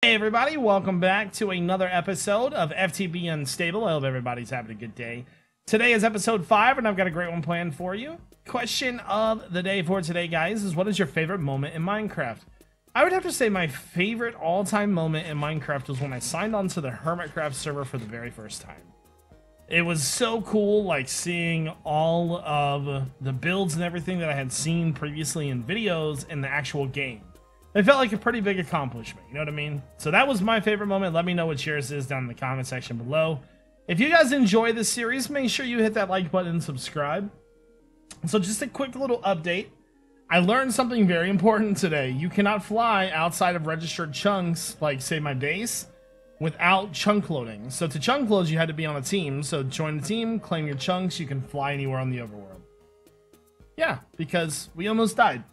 Hey everybody, welcome back to another episode of FTB Unstable. I hope everybody's having a good day. Today is episode 5 and I've got a great one planned for you. Question of the day for today, guys, is what is your favorite moment in Minecraft? I would have to say my favorite all-time moment in Minecraft was when I signed on to the Hermitcraft server for the very first time. It was so cool, like, seeing all of the builds and everything that I had seen previously in videos in the actual game. It felt like a pretty big accomplishment, you know what I mean? So that was my favorite moment. Let me know what yours is down in the comment section below. If you guys enjoy this series, make sure you hit that like button and subscribe. So just a quick little update. I learned something very important today. You cannot fly outside of registered chunks, like say my base, without chunk loading. So to chunk load, you had to be on a team. So join the team, claim your chunks, you can fly anywhere on the overworld. Yeah, because we almost died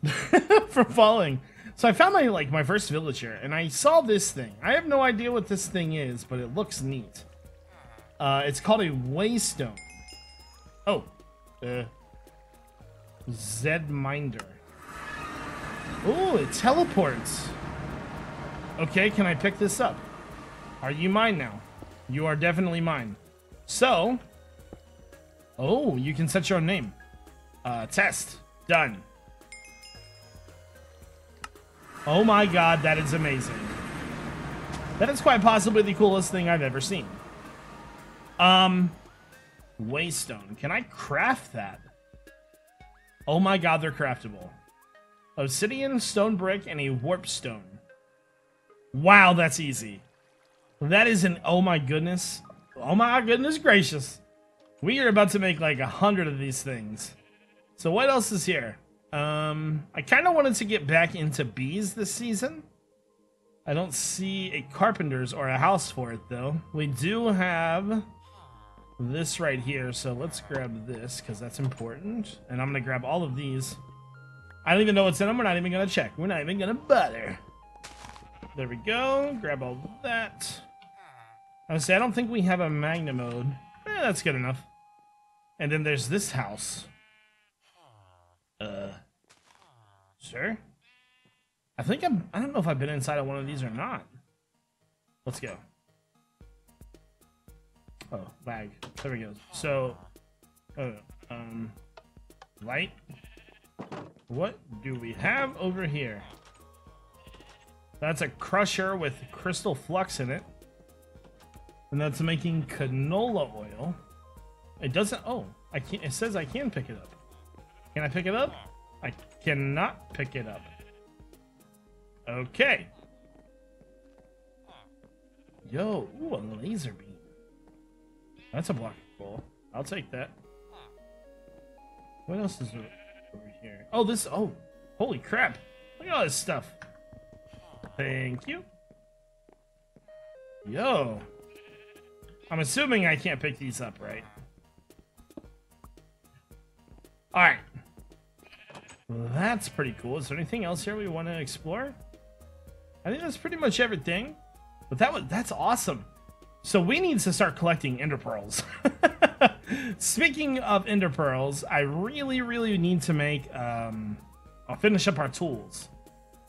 from falling. So I found my first villager, and I saw this thing. I have no idea what this thing is, but it looks neat. It's called a waystone. Oh, Zedminder. Oh, it teleports. Okay, can I pick this up? Are you mine now? You are definitely mine. So, oh, you can set your own name. Test. Done. Oh my god, that is amazing. That is quite possibly the coolest thing I've ever seen. Waystone. Can I craft that? Oh my god, they're craftable. Obsidian, stone brick, and a warp stone. Wow, that's easy. That is an oh my goodness. Oh my goodness gracious. We are about to make like 100 of these things. So what else is here? I kind of wanted to get back into bees this season. I don't see a carpenter's or a house for it, though. We do have this right here, so let's grab this, because that's important. And I'm going to grab all of these. I don't even know what's in them. We're not even going to check. We're not even going to bother. There we go. Grab all of that. I would say I don't think we have a magna mode. That's good enough. And then there's this house. Sure. I don't know if I've been inside of one of these or not. Let's go. Oh, lag. There we go. So, light. What do we have over here? That's a crusher with crystal flux in it. And that's making canola oil. It doesn't, oh, I can't, it says I can pick it up. Can I pick it up? I cannot pick it up. Okay. Yo, ooh, a laser beam. That's a block of coal. I'll take that. What else is there over here? Oh, this, oh, holy crap. Look at all this stuff. Thank you. Yo. I'm assuming I can't pick these up, right? Alright. That's pretty cool. Is there anything else here we want to explore? I think that's pretty much everything. But that's awesome. So we need to start collecting ender pearls. Speaking of ender pearls, I really need to make I'll finish up our tools.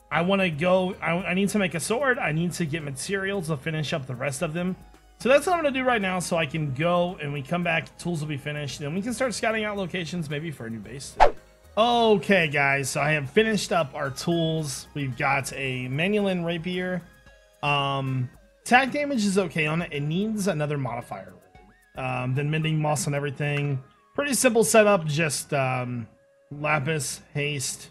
I want to go I need to make a sword. I need to get materials to finish up the rest of them. So that's what I'm going to do right now, so I can go and we come back, tools will be finished, and we can start scouting out locations maybe for a new base. Okay, guys, so I have finished up our tools. We've got a Manulin Rapier. Attack damage is okay on it. It needs another modifier. Then mending moss and everything. Pretty simple setup, just lapis, haste,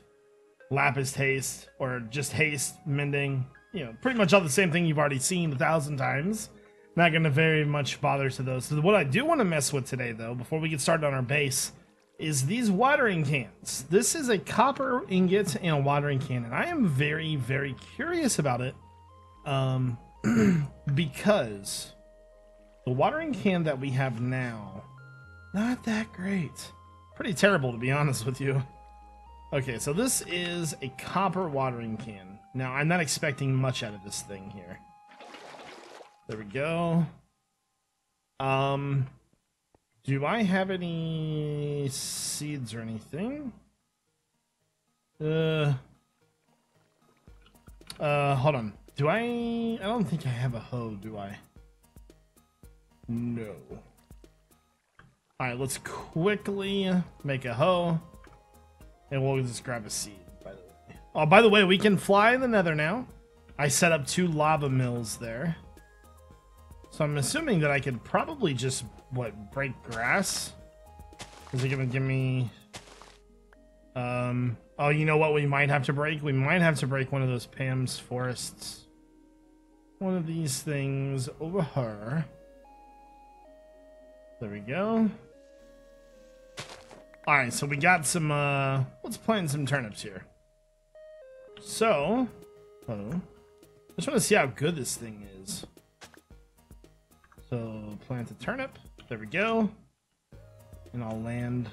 or just haste, mending. You know, pretty much all the same thing you've already seen 1,000 times. Not going to very much bother to those. So what I do want to mess with today, though, before we get started on our base, is these watering cans. This is a copper ingot and a watering can, and I am very curious about it, because the watering can that we have now, not that great. Pretty terrible, to be honest with you. Okay, so this is a copper watering can. Now, I'm not expecting much out of this thing here. There we go. Do I have any seeds or anything? Hold on. Do I don't think I have a hoe, do I? No. Alright, let's quickly make a hoe. And we'll just grab a seed, by the way. Oh, by the way, we can fly in the nether now. I set up 2 lava mills there. So I'm assuming that I could probably just, what, break grass? Is it gonna give me... Oh, you know what we might have to break? We might have to break one of those Pam's forests. One of these things over her. There we go. Alright, so we got some, let's plant some turnips here. So, I just want to see how good this thing is. So, plant a turnip. There we go. And I'll land.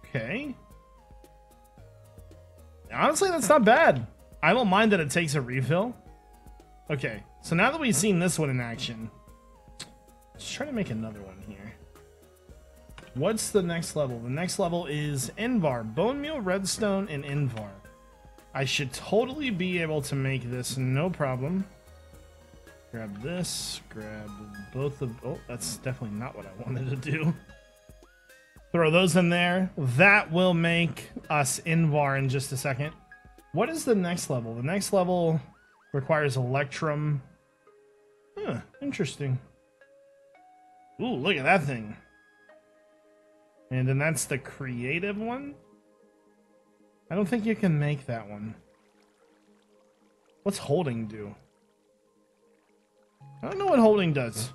Okay. Honestly, that's not bad. I don't mind that it takes a refill. Okay, so now that we've seen this one in action, let's try to make another one here. What's the next level? The next level is Invar. Bone meal, redstone, and Invar. I should totally be able to make this, no problem. Grab this, grab both of... Oh, that's definitely not what I wanted to do. Throw those in there. That will make us Invar in just a second. What is the next level? The next level requires Electrum. Huh, interesting. Ooh, look at that thing. And then that's the creative one. I don't think you can make that one. What's holding do? I don't know what holding does.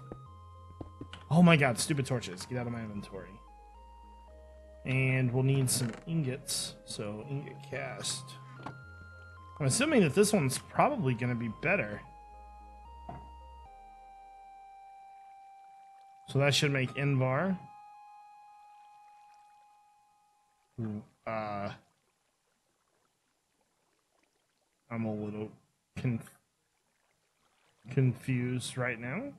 Oh my god, stupid torches. Get out of my inventory. And we'll need some ingots. So, ingot cast. I'm assuming that this one's probably going to be better. So that should make Invar. I'm a little confused right now.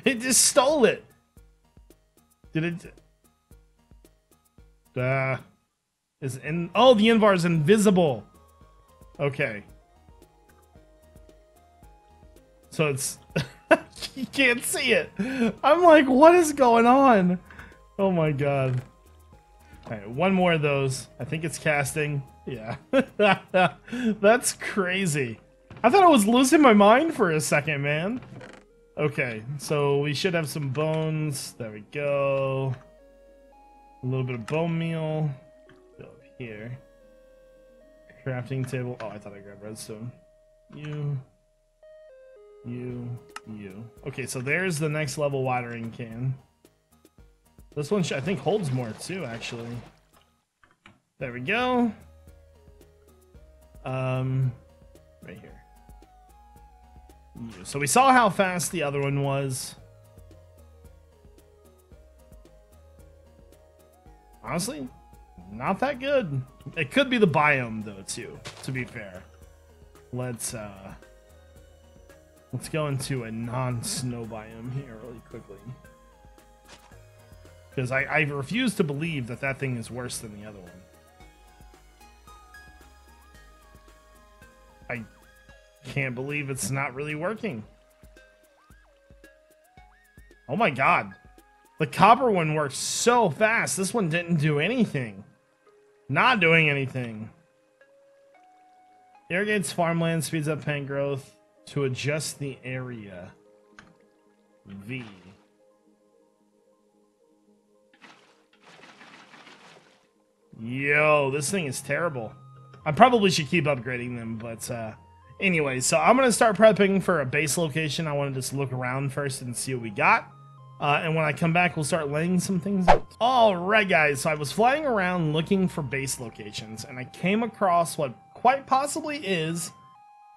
It just stole it. Did it? Is in? Oh, the Invar is invisible. Okay. So it's you can't see it. I'm like, what is going on? Oh my god. Alright, one more of those. I think it's casting. Yeah. That's crazy. I thought I was losing my mind for a second, man. Okay, so we should have some bones. There we go. A little bit of bone meal. Go up here. Crafting table. Oh, I thought I grabbed redstone. You. Okay, so there's the next level watering can. This one, I think, holds more too, actually. There we go. Right here. So we saw how fast the other one was. Honestly, not that good. It could be the biome, though, too, to be fair. Let's go into a non-snow biome here really quickly. Because I refuse to believe that that thing is worse than the other one. I can't believe it's not really working. Oh my god. The copper one worked so fast. This one didn't do anything. Not doing anything. Irrigates farmland, speeds up plant growth to adjust the area. V. Yo, this thing is terrible. I probably should keep upgrading them, but anyway, so I'm going to start prepping for a base location. I want to just look around first and see what we got. And when I come back, we'll start laying some things out. Alright guys, so I was flying around looking for base locations, and I came across what quite possibly is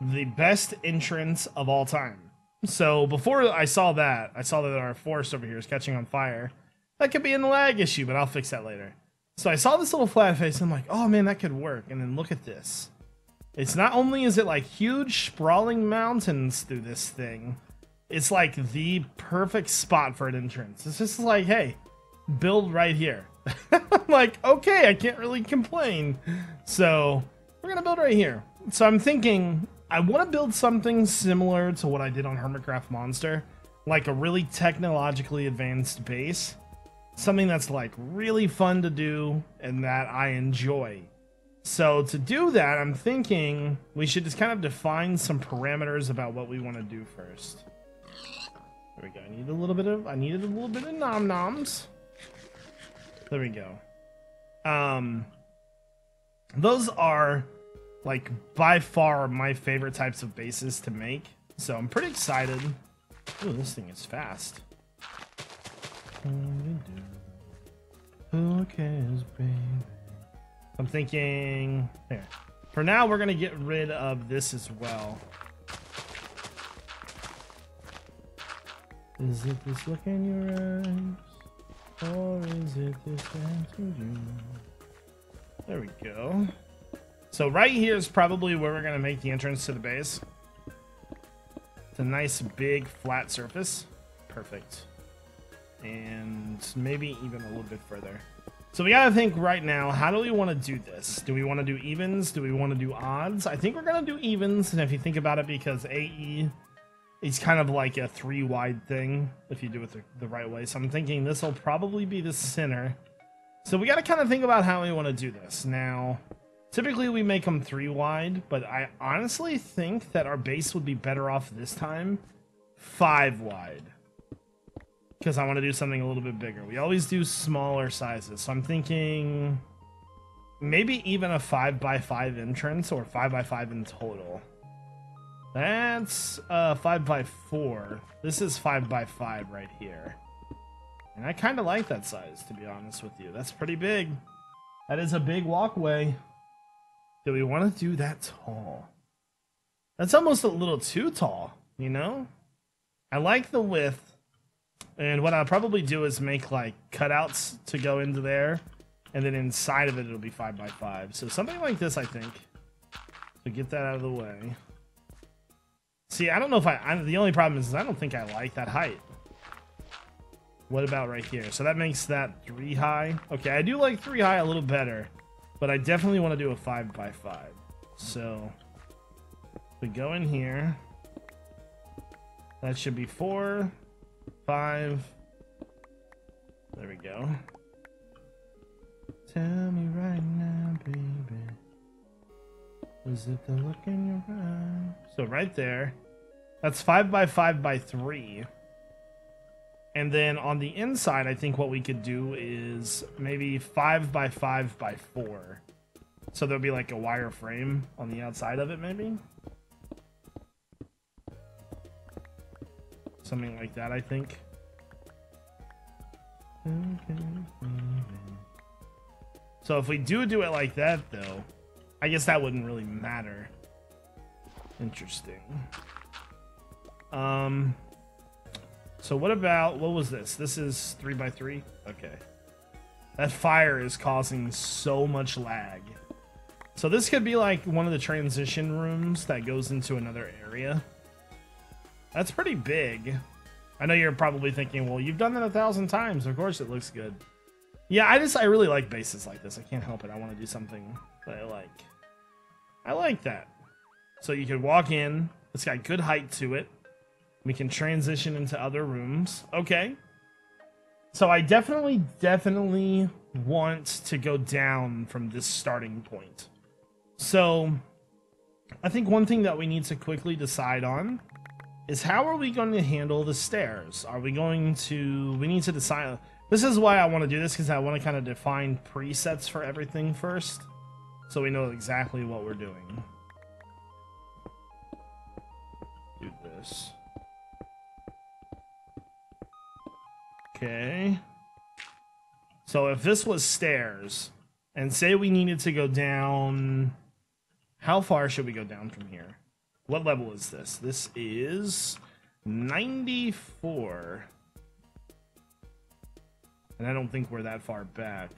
the best entrance of all time. So before I saw that our forest over here is catching on fire. That could be a lag issue, but I'll fix that later. So I saw this little flat face, and I'm like, oh man, that could work. And then look at this. It's not only is it like huge sprawling mountains through this thing, it's like the perfect spot for an entrance. It's just like, hey, build right here. I'm like, okay, I can't really complain. So we're gonna build right here. So I'm thinking I want to build something similar to what I did on Hermitcraft Monster, like a really technologically advanced base, something that's like really fun to do and that I enjoy. So to do that, I'm thinking we should just kind of define some parameters about what we want to do first. There we go. I needed a little bit of nom noms. There we go. Those are like by far my favorite types of bases to make. So I'm pretty excited. Ooh, this thing is fast. Who cares, baby? I'm thinking here. For now, we're gonna get rid of this as well. Is it this look in your eyes, or is it this attitude? There we go. So right here is probably where we're gonna make the entrance to the base. It's a nice big flat surface. Perfect. And maybe even a little bit further. So we gotta think right now, how do we want to do this? Do we want to do evens? Do we want to do odds? I think we're gonna do evens, and if you think about it, because AE is kind of like a 3 wide thing if you do it the right way. So I'm thinking this will probably be the center. So we gotta kind of think about how we want to do this. Now, typically we make them 3 wide, but I honestly think that our base would be better off this time 5 wide. Because I want to do something a little bit bigger. We always do smaller sizes. So I'm thinking maybe even a 5x5 entrance or 5x5 in total. That's 5x4. This is 5x5 right here. And I kind of like that size, to be honest with you. That's pretty big. That is a big walkway. Do we want to do that tall? That's almost a little too tall, you know? I like the width. And what I'll probably do is make like cutouts to go into there. And then inside of it, it'll be 5x5. So something like this, I think. So get that out of the way. See, I don't know if the only problem is I don't think I like that height. What about right here? So that makes that 3 high. Okay, I do like 3 high a little better. But I definitely want to do a 5x5. So we go in here. That should be 4, 5. There we go. Tell me right now, baby. Is it the look in your eye? So right there. That's 5x5 by 3. And then on the inside, I think what we could do is maybe 5x5 by 4. So there'll be like a wire frame on the outside of it, maybe. Something like that, I think. So if we do it like that, though, I guess that wouldn't really matter. Interesting. So what was this? This is 3x3? Okay. That fire is causing so much lag. So this could be like one of the transition rooms that goes into another area. That's pretty big. I know you're probably thinking, well, you've done that 1,000 times. Of course it looks good. Yeah, I really like bases like this. I can't help it. I want to do something that I like. I like that. So you could walk in. It's got good height to it. We can transition into other rooms. Okay. So I definitely want to go down from this starting point. So I think one thing that we need to quickly decide on is how are we going to handle the stairs? We need to decide. This is why I want to do this, because I want to kind of define presets for everything first. So we know exactly what we're doing. Do this. Okay. So if this was stairs, and say we needed to go down, how far should we go down from here? What level is this? This is 94. And I don't think we're that far back.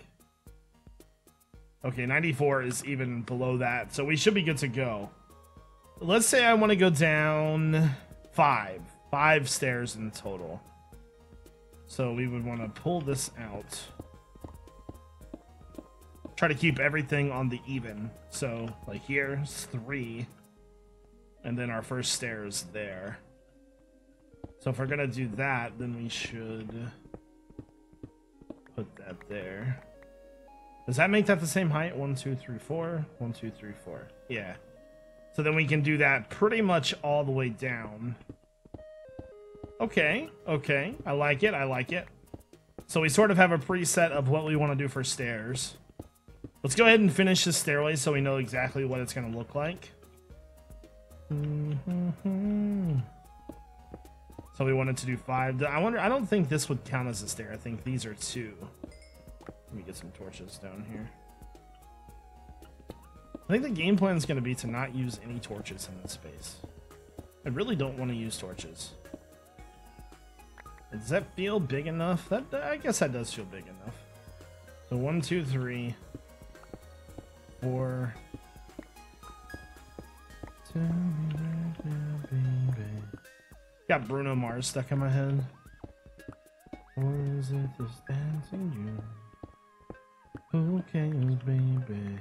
Okay, 94 is even below that, so we should be good to go. Let's say I want to go down 5 stairs in total. So we would want to pull this out. try to keep everything on the even. So like here's 3, and then our first stair is there. So if we're gonna do that, then we should put that there. Does that make that the same height? 1, 2, 3, 4. 1, 2, 3, 4. Yeah. So then we can do that pretty much all the way down. Okay, okay. I like it, I like it. So we sort of have a preset of what we want to do for stairs. Let's go ahead and finish this stairway so we know exactly what it's going to look like. So we wanted to do 5. I don't think this would count as a stair. I think these are 2. Let me get some torches down here. I think the game plan is going to be to not use any torches in this space. I really don't want to use torches. Does that feel big enough? I guess that does feel big enough. So 1, 2, 3, 4. Got Bruno Mars stuck in my head. Or is it just dancing you? Who cares, baby?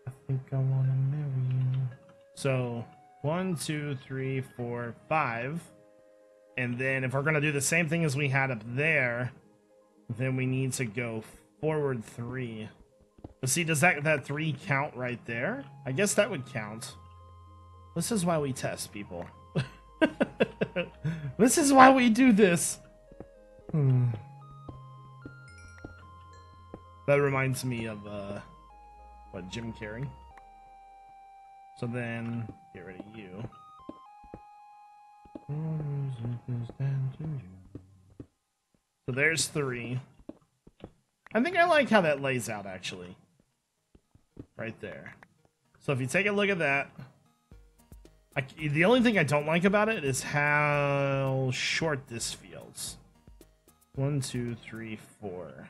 I think I wanna marry you. So 1, 2, 3, 4, 5. And then if we're gonna do the same thing as we had up there, then we need to go forward 3. But see, does that 3 count right there? I guess that would count. This is why we test, people. This is why we do this. That reminds me of what, Jim Carrey. So then get rid of you. So there's 3. I think I like how that lays out, actually. Right there. So if you take a look at that, the only thing I don't like about it is how short this feels. 1, 2, 3, 4.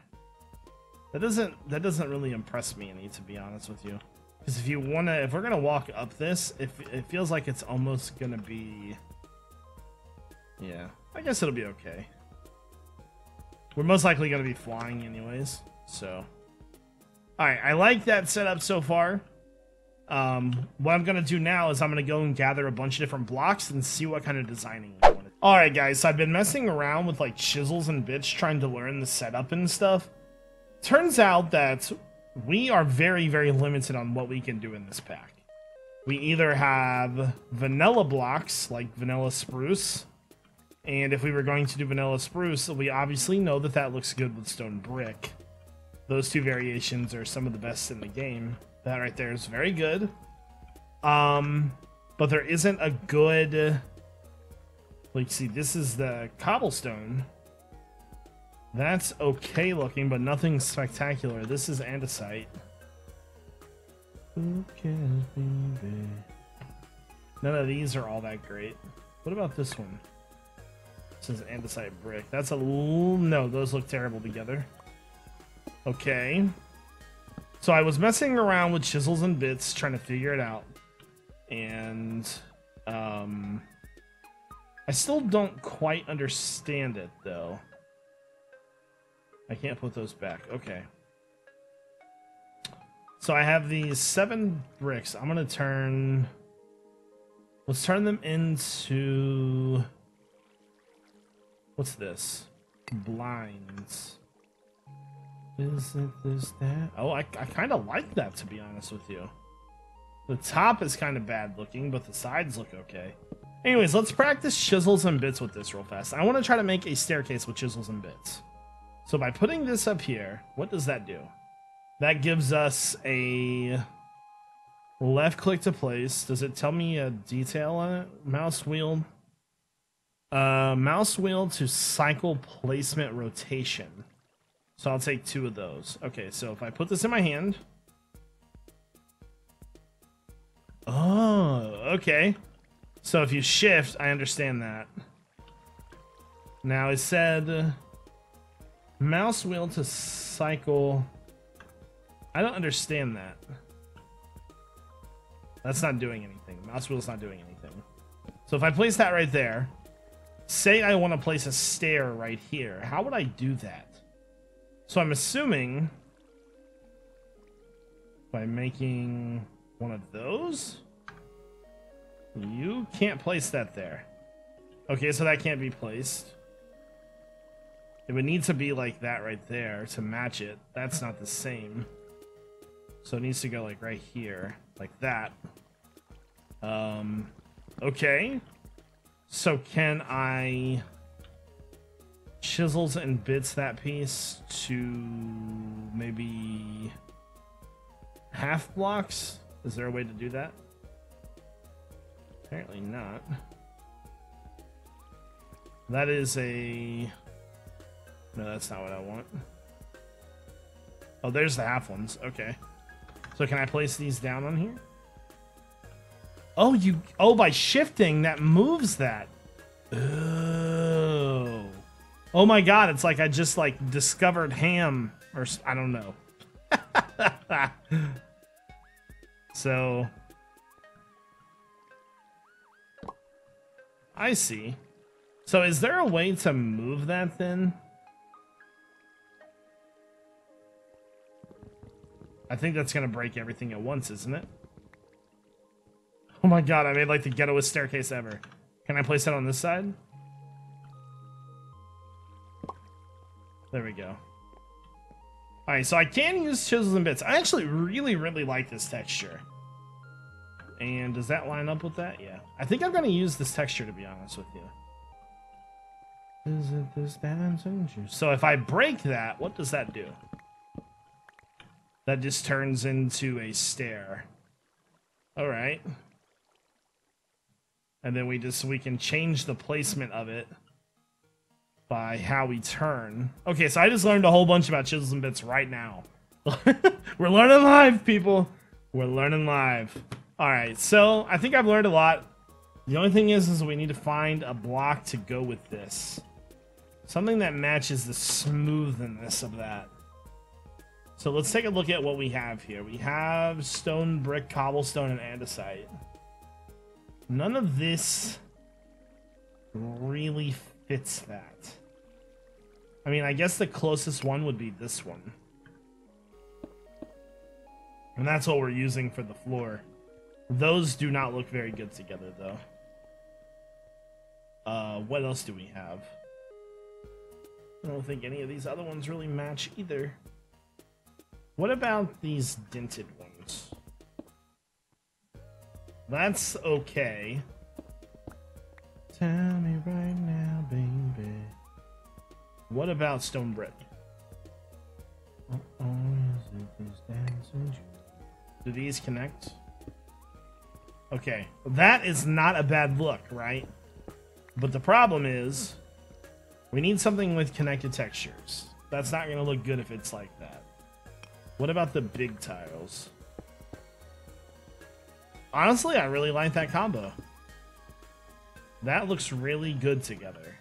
That doesn't really impress me any, to be honest with you. Because if we're gonna walk up this, it feels like it's almost gonna be. Yeah, I guess it'll be okay. We're most likely gonna be flying anyways, so. All right, I like that setup so far. What I'm gonna do now is I'm gonna go and gather a bunch of different blocks and see what kind of designing we want to do. All right, guys, so I've been messing around with like chisels and bits trying to learn the setup and stuff. Turns out that we are very, very limited on what we can do in this pack. We either have vanilla blocks, like vanilla spruce, and if we were going to do vanilla spruce, we obviously know that that looks good with stone brick. Those 2 variations are some of the best in the game. That right there is very good. But there isn't a good... Like, see, this is the cobblestone. That's okay looking, but nothing spectacular. This is andesite. Who cares, baby? None of these are all that great. What about this one? This is andesite brick. That's a little... No, those look terrible together. Okay. So I was messing around with chisels and bits, trying to figure it out. And... I still don't quite understand it, though. I can't put those back. Okay. So I have these 7 bricks. I'm gonna turn... Let's turn them into... What's this? Blinds. Is it this, that? Oh, I kind of like that, to be honest with you. The top is kind of bad looking, but the sides look okay. Anyways, let's practice chisels and bits with this real fast. I want to try to make a staircase with chisels and bits. So by putting this up here, what does that do? That gives us a left click to place. Does it tell me a detail on it? Mouse wheel. Mouse wheel to cycle placement rotation. So I'll take 2 of those. Okay, so if I put this in my hand. Oh, okay. So if you shift, I understand that. Now it said mouse wheel to cycle. I don't understand that. That's not doing anything. Mouse wheel's not doing anything. So if I place that right there, say I want to place a stair right here, how would I do that? So I'm assuming by making one of those. You can't place that there. Okay, so that can't be placed. It would need to be like that right there to match it. That's not the same. So it needs to go like right here, like that. Okay. So can I chisels and bits that piece to maybe half blocks? Is there a way to do that? Apparently not. That is a... No, that's not what I want. Oh, there's the half ones. Okay. So can I place these down on here? Oh, you... Oh, by shifting, that moves that. Oh. Oh my god, it's like I just, like, discovered ham. Or... I don't know. So... I see. So is there a way to move that then? I think that's gonna break everything at once, isn't it? Oh my god, I made like the ghettoest staircase ever. Can I place it on this side? There we go. Alright, so I can use chisels and bits. I actually really like this texture. And does that line up with that? Yeah. I think I'm going to use this texture, to be honest with you. Is it this dancing juice? So if I break that, what does that do? That just turns into a stair. Alright. And then we can change the placement of it by how we turn. Okay, so I just learned a whole bunch about chisels and bits right now. We're learning live, people. We're learning live. Alright, so I think I've learned a lot. The only thing is we need to find a block to go with this. Something that matches the smoothness of that. So let's take a look at what we have here. We have stone, brick, cobblestone, and andesite. None of this really fits that. I mean, I guess the closest one would be this one. And that's what we're using for the floor. Those do not look very good together, though. What else do we have? I don't think any of these other ones really match either. What about these dented ones? That's okay. Tell me right now, baby. What about stone brick? Do these connect? Okay, that is not a bad look, right? But the problem is, we need something with connected textures. That's not going to look good if it's like that. What about the big tiles? Honestly, I really like that combo. That looks really good together.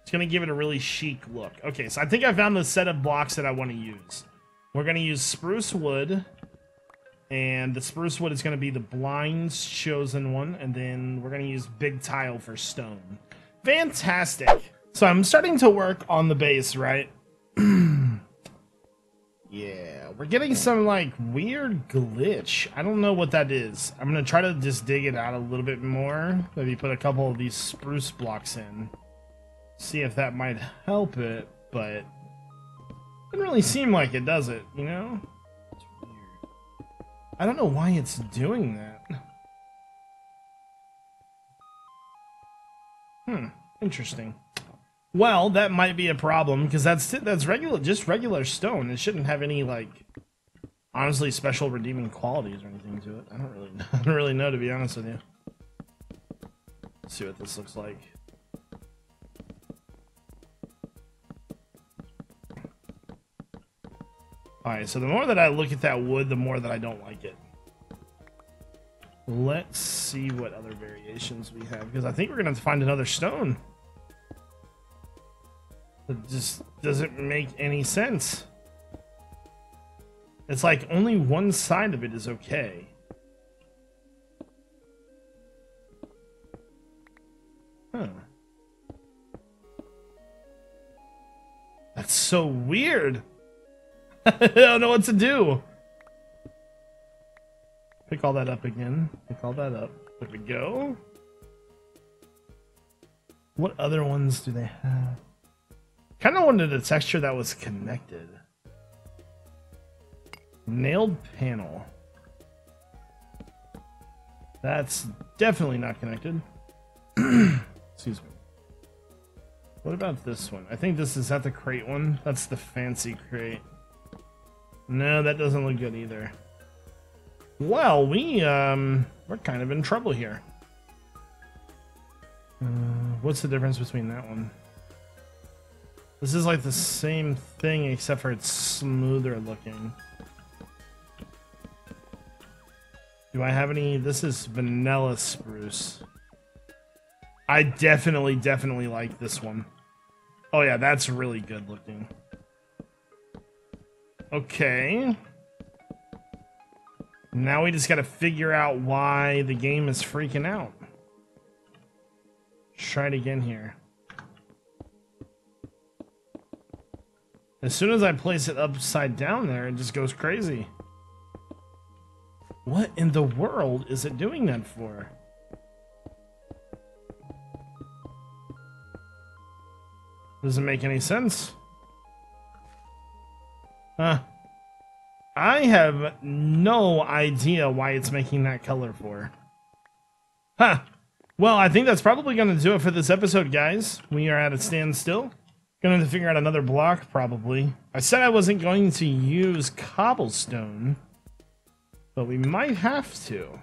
It's going to give it a really chic look. Okay, so I think I found the set of blocks that I want to use. We're going to use spruce wood. And the spruce wood is going to be the blinds chosen one. And then we're going to use big tile for stone. Fantastic. So I'm starting to work on the base, right? Yeah, we're getting some, like, weird glitch. I don't know what that is. I'm going to try to just dig it out a little bit more. Maybe put a couple of these spruce blocks in. See if that might help it, but it doesn't really seem like it, does it, you know? It's weird. I don't know why it's doing that. Interesting. Well, that might be a problem, because that's regular, just regular stone. It shouldn't have any, like, honestly special redeeming qualities or anything to it. I don't really know, to be honest with you. Let's see what this looks like. Alright, so the more that I look at that wood, the more that I don't like it. Let's see what other variations we have, because I think we're going to have to find another stone. It just doesn't make any sense. It's like only one side of it is okay. Huh. That's so weird. I don't know what to do. Pick all that up again. Pick all that up. There we go. What other ones do they have? Kind of wanted a texture that was connected. Nailed panel. That's definitely not connected. Excuse me. What about this one? I think this is that the crate one. That's the fancy crate. No, that doesn't look good either. Well, we're kind of in trouble here. What's the difference between that one? This is like the same thing except for it's smoother looking. Do I have any? This is vanilla spruce. I definitely like this one. Oh yeah, that's really good looking. Okay. Now we just gotta figure out why the game is freaking out. Try it again here. As soon as I place it upside down there, it just goes crazy. What in the world is it doing that for? Doesn't make any sense. Huh. I have no idea why it's making that color for. Huh. Well, I think that's probably going to do it for this episode, guys. We are at a standstill. Going to have to figure out another block, probably. I said I wasn't going to use cobblestone, but we might have to.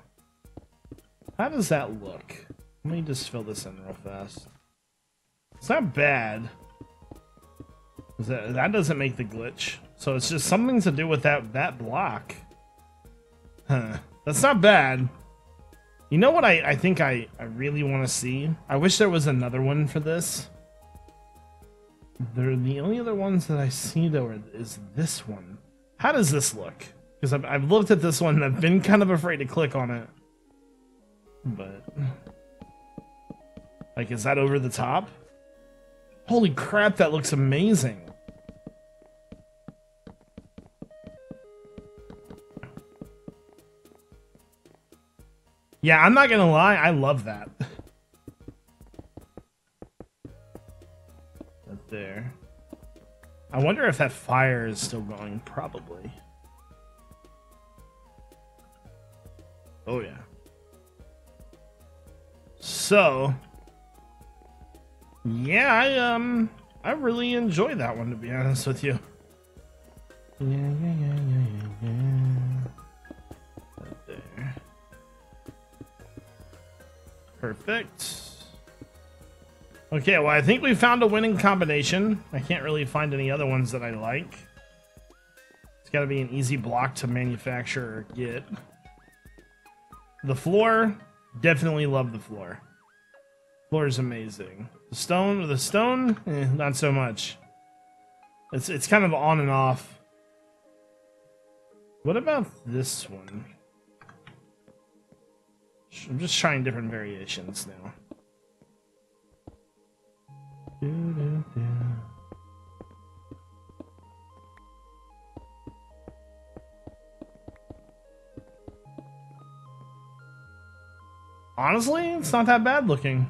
How does that look? Let me just fill this in real fast. It's not bad. That doesn't make the glitch. So it's just something to do with that block. Huh. That's not bad. You know what I think I really want to see? I wish there was another one for this. The only other ones that I see though is this one. How does this look? Because I've looked at this one and I've been kind of afraid to click on it. But like, is that over the top? Holy crap, that looks amazing. Yeah, I'm not gonna lie, I love that. Right there. I wonder if that fire is still going. Probably. Oh yeah. So yeah, I really enjoyed that one, to be honest with you. Yeah. Right there. Perfect. Okay, well, I think we found a winning combination. I can't really find any other ones that I like. It's got to be an easy block to manufacture or get. The floor, definitely love the floor. Floor is amazing. The stone, not so much. It's kind of on and off. What about this one? I'm just trying different variations now. Honestly, it's not that bad looking.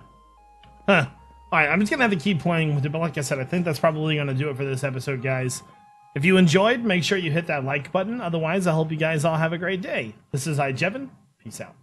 Huh. Alright, I'm just gonna have to keep playing with it, but like I said, I think that's probably gonna do it for this episode, guys. If you enjoyed, make sure you hit that like button. Otherwise, I hope you guys all have a great day. This is iJevin. Peace out.